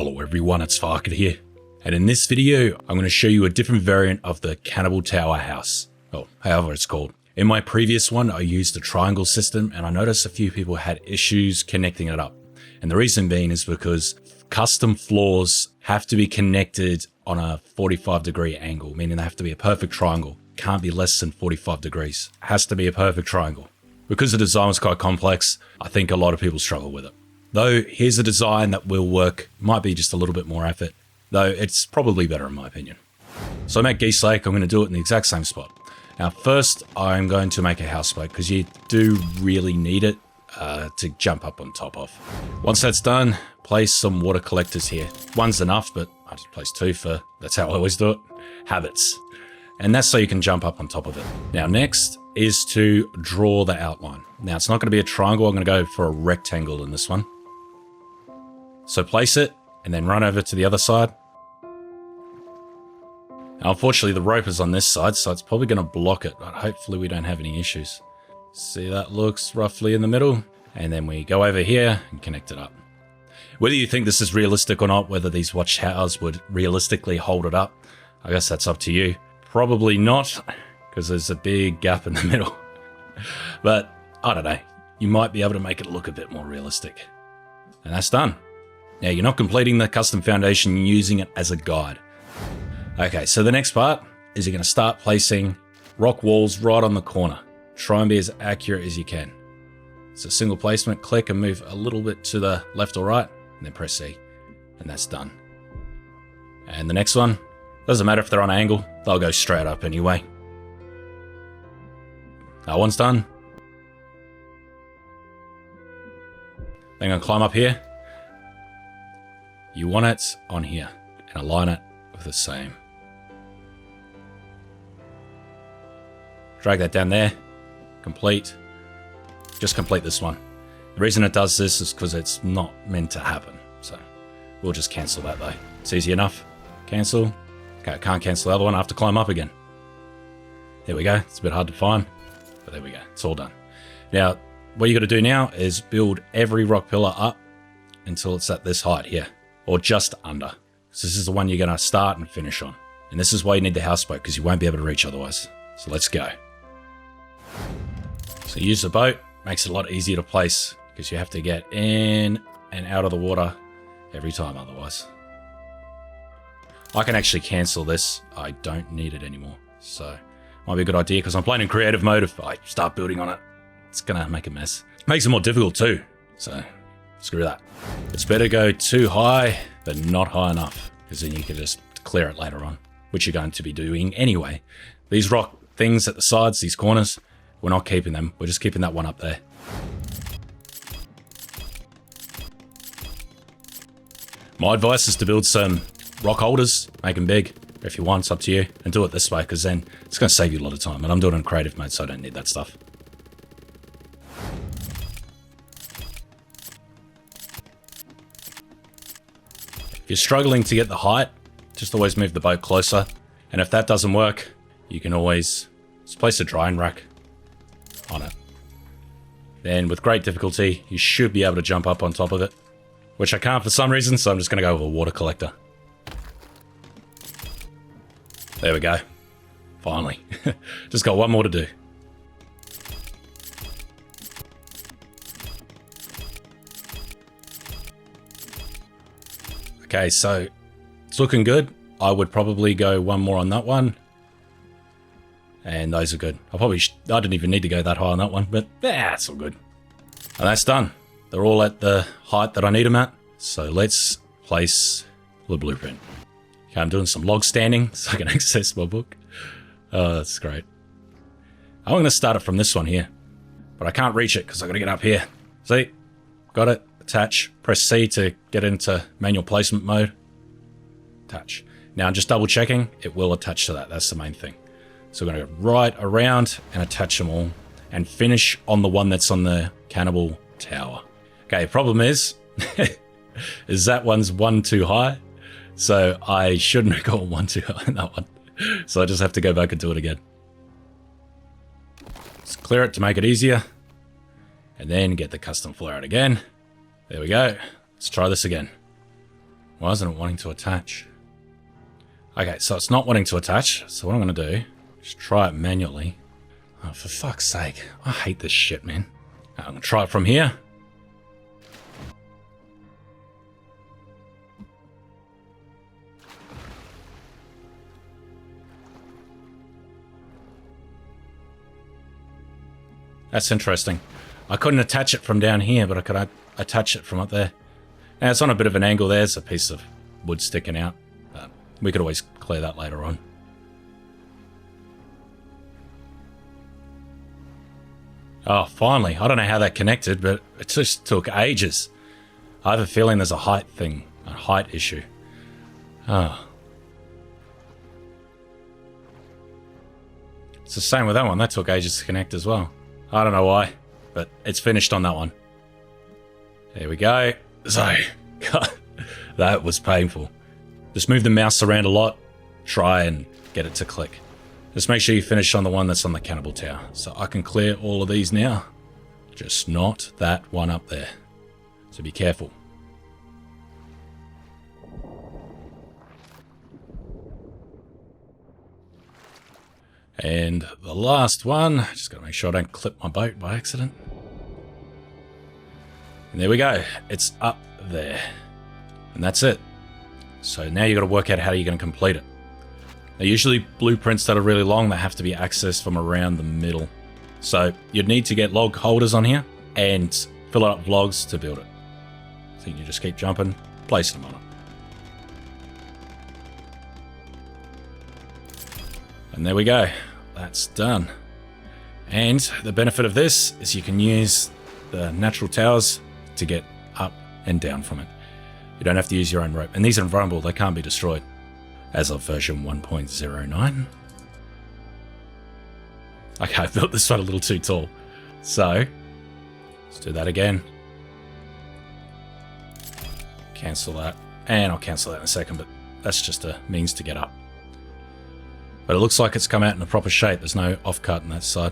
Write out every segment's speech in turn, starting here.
Hello everyone, it's Farket here, and in this video I'm going to show you a different variant of the Cannibal Tower house, or however it's called. In my previous one I used the triangle system and I noticed a few people had issues connecting it up, and the reason being is because custom floors have to be connected on a 45-degree angle, meaning they have to be a perfect triangle. Can't be less than 45 degrees. It has to be a perfect triangle. Because the design was quite complex, I think a lot of people struggle with it. Though here's a design that will work, might be just a little bit more effort, though it's probably better in my opinion. So I'm at Geese Lake, I'm going to do it in the exact same spot. Now first I'm going to make a house plate because you do really need it to jump up on top of. Once that's done, place some water collectors here. One's enough, but I just place two for, that's how I always do it, habits. And that's so you can jump up on top of it. Now next is to draw the outline. Now it's not going to be a triangle, I'm going to go for a rectangle in this one. So place it and then run over to the other side. Now, unfortunately the rope is on this side, so it's probably going to block it, but hopefully we don't have any issues. See, that looks roughly in the middle, and then we go over here and connect it up. Whether you think this is realistic or not, whether these watchtowers would realistically hold it up, I guess that's up to you. Probably not, because there's a big gap in the middle. But I don't know, you might be able to make it look a bit more realistic. And that's done. Now you're not completing the custom foundation, you're using it as a guide. Okay, so the next part is you're going to start placing rock walls right on the corner. Try and be as accurate as you can. It's a single placement, click and move a little bit to the left or right, and then press C. And that's done. And the next one, doesn't matter if they're on an angle, they'll go straight up anyway. That one's done. Then I'm going to climb up here. You want it on here and align it with the same. Drag that down there. Complete. Just complete this one. The reason it does this is because it's not meant to happen. So we'll just cancel that though. It's easy enough. Cancel. Okay, I can't cancel the other one. I have to climb up again. There we go. It's a bit hard to find, but there we go. It's all done. Now, what you got to do now is build every rock pillar up until it's at this height here, or just under. So this is the one you're going to start and finish on. And this is why you need the houseboat, because you won't be able to reach otherwise. So let's go. So use the boat, makes it a lot easier to place because you have to get in and out of the water every time otherwise. I can actually cancel this. I don't need it anymore. So might be a good idea because I'm playing in creative mode. If I start building on it, it's going to make a mess. Makes it more difficult too. So screw that. It's better go too high, but not high enough, because then you can just clear it later on, which you're going to be doing anyway. These rock things at the sides, these corners, we're not keeping them. We're just keeping that one up there. My advice is to build some rock holders, make them big. If you want, it's up to you. And do it this way, because then it's going to save you a lot of time. And I'm doing it in creative mode, so I don't need that stuff. If you're struggling to get the height, just always move the boat closer. And if that doesn't work, you can always just place a drying rack on it. Then with great difficulty, you should be able to jump up on top of it, which I can't for some reason, so I'm just going to go with a water collector. There we go. Finally. Just got one more to do. Okay, so it's looking good. I would probably go one more on that one. And those are good. I didn't even need to go that high on that one, but yeah, it's all good. And that's done. They're all at the height that I need them at. So let's place the blueprint. Okay, I'm doing some log standing so I can access my book. Oh, that's great. I'm going to start it from this one here, but I can't reach it because I've got to get up here. See? Got it. Attach. Press C to get into manual placement mode. Attach. Now I'm just double checking. It will attach to that. That's the main thing. So we're going to go right around and attach them all and finish on the one that's on the Cannibal Tower. Okay, problem is that one's one too high. So I shouldn't have gone one too high on that one. So I just have to go back and do it again. Let's clear it to make it easier. And then get the custom floor out again. There we go. Let's try this again. Why isn't it wanting to attach? Okay, so it's not wanting to attach. So what I'm going to do is try it manually. Oh, for fuck's sake. I hate this shit, man. I'm going to try it from here. That's interesting. I couldn't attach it from down here, but I could attach it from up there. Now it's on a bit of an angle there. It's a piece of wood sticking out. We could always clear that later on. Oh, finally. I don't know how that connected, but it just took ages. I have a feeling there's a height thing, a height issue. Oh. It's the same with that one. That took ages to connect as well. I don't know why, but it's finished on that one. There we go. So, God, that was painful. Just move the mouse around a lot. Try and get it to click. Just make sure you finish on the one that's on the Cannibal Tower. So I can clear all of these now. Just not that one up there. So be careful. And the last one, just gotta make sure I don't clip my boat by accident. And there we go, it's up there. And that's it. So now you gotta work out how you're gonna complete it. Now usually blueprints that are really long, they have to be accessed from around the middle. So you'd need to get log holders on here and fill it up with logs to build it. So you just keep jumping, place them on it. And there we go. That's done. And the benefit of this is you can use the natural towers to get up and down from it. You don't have to use your own rope. And these are invulnerable, they can't be destroyed. As of version 1.09. Okay, I built this one a little too tall. So, let's do that again. Cancel that. And I'll cancel that in a second, but that's just a means to get up. But it looks like it's come out in a proper shape. There's no offcut on that side.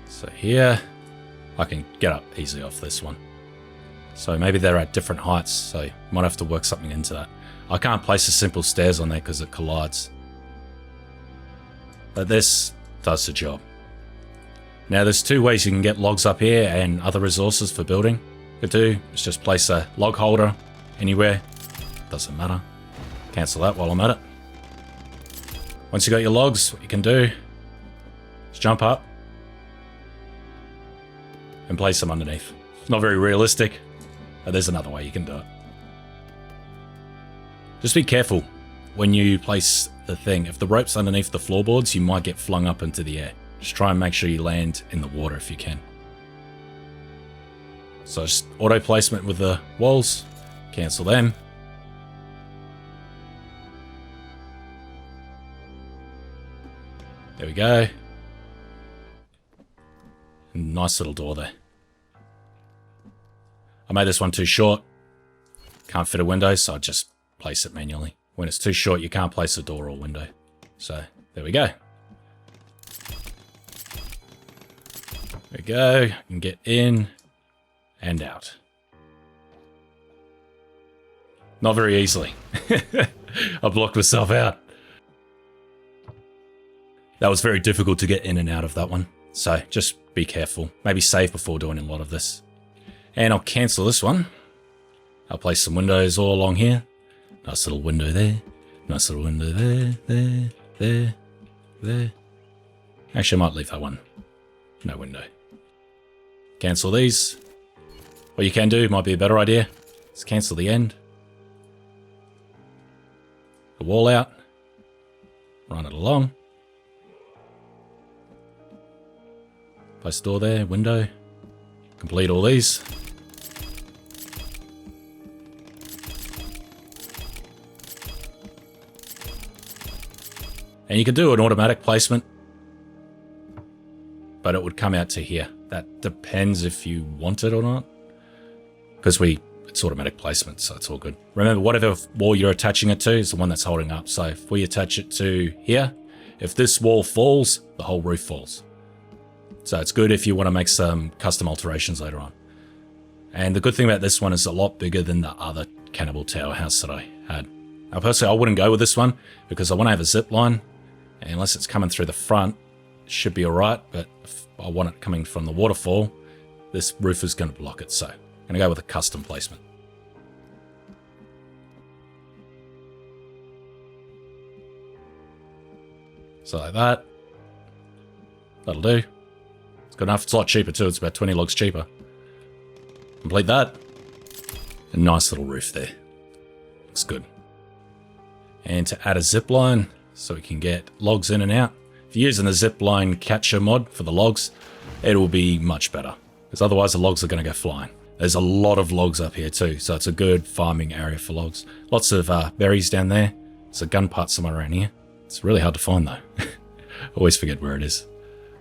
So here, I can get up easily off this one. So maybe they're at different heights, so you might have to work something into that. I can't place the simple stairs on there because it collides. But this does the job. Now there's two ways you can get logs up here and other resources for building. What you do is just place a log holder anywhere. Doesn't matter. Cancel that while I'm at it. Once you got your logs, what you can do is jump up and place them underneath. Not very realistic, but there's another way you can do it. Just be careful when you place the thing. If the rope's underneath the floorboards, you might get flung up into the air. Just try and make sure you land in the water if you can. So just auto placement with the walls, cancel them. There we go. Nice little door there. I made this one too short. Can't fit a window, so I just place it manually. When it's too short, you can't place a door or window. So, there we go. There we go. You can get in and out. Not very easily. I blocked myself out. That was very difficult to get in and out of that one. So, just be careful. Maybe save before doing a lot of this. And I'll cancel this one. I'll place some windows all along here. Nice little window there. Nice little window there, there. Actually, I might leave that one. No window. Cancel these. What you can do might be a better idea. Is cancel the end. The wall out. Run it along. Place a door there, window. Complete all these. And you could do an automatic placement, but it would come out to here. That depends if you want it or not. Because it's automatic placement, so it's all good. Remember, whatever wall you're attaching it to is the one that's holding up. So if we attach it to here, if this wall falls, the whole roof falls. So it's good if you want to make some custom alterations later on. And the good thing about this one is a lot bigger than the other Cannibal tower house that I had. Now personally I wouldn't go with this one because I want to have a zip line, and unless it's coming through the front it should be alright, but if I want it coming from the waterfall, this roof is going to block it, so I'm going to go with a custom placement. So like that. That'll do. It's good enough. It's a lot cheaper too. It's about 20 logs cheaper. Complete that. A nice little roof there. Looks good. And to add a zip line so we can get logs in and out. If you're using the zip line catcher mod for the logs, it will be much better, because otherwise the logs are going to go flying. There's a lot of logs up here too, so it's a good farming area for logs. Lots of berries down there. There's a gun part somewhere around here. It's really hard to find though. Always forget where it is.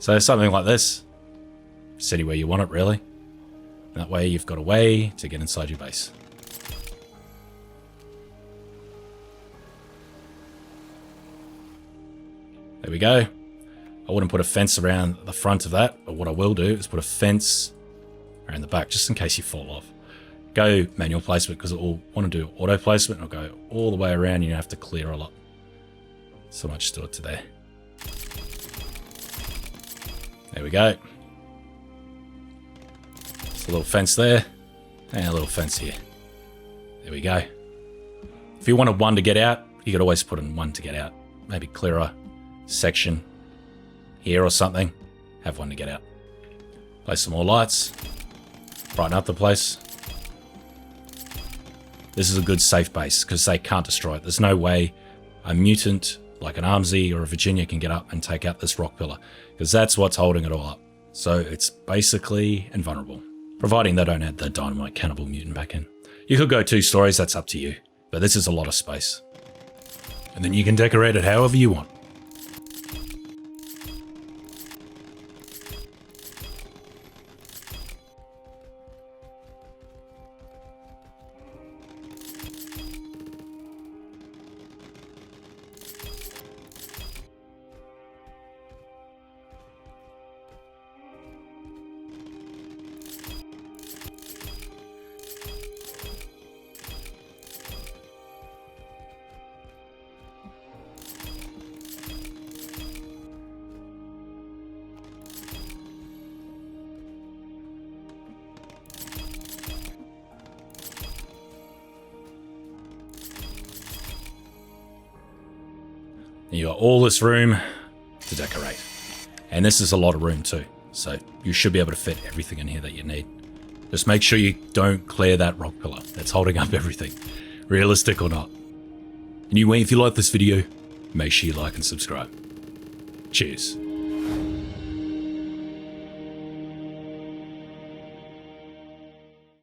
So something like this. City where you want it really. That way you've got a way to get inside your base. There we go. I wouldn't put a fence around the front of that, but what I will do is put a fence around the back just in case you fall off. Go manual placement because it will want to do auto placement and it'll go all the way around and you have to clear a lot. So much do it to there. There we go. Just a little fence there and a little fence here. There we go. If you wanted one to get out, you could always put in one to get out. Maybe clear a section here or something. Have one to get out. Place some more lights. Brighten up the place. This is a good safe base because they can't destroy it. There's no way a mutant like an Armsy or a Virginia can get up and take out this rock pillar, because that's what's holding it all up. So it's basically invulnerable, providing they don't add the dynamite cannibal mutant back in. You could go 2 stories, that's up to you, but this is a lot of space. And then you can decorate it however you want. You got all this room to decorate. And this is a lot of room too. So you should be able to fit everything in here that you need. Just make sure you don't clear that rock pillar that's holding up everything, realistic or not. Anyway, if you like this video, make sure you like and subscribe. Cheers.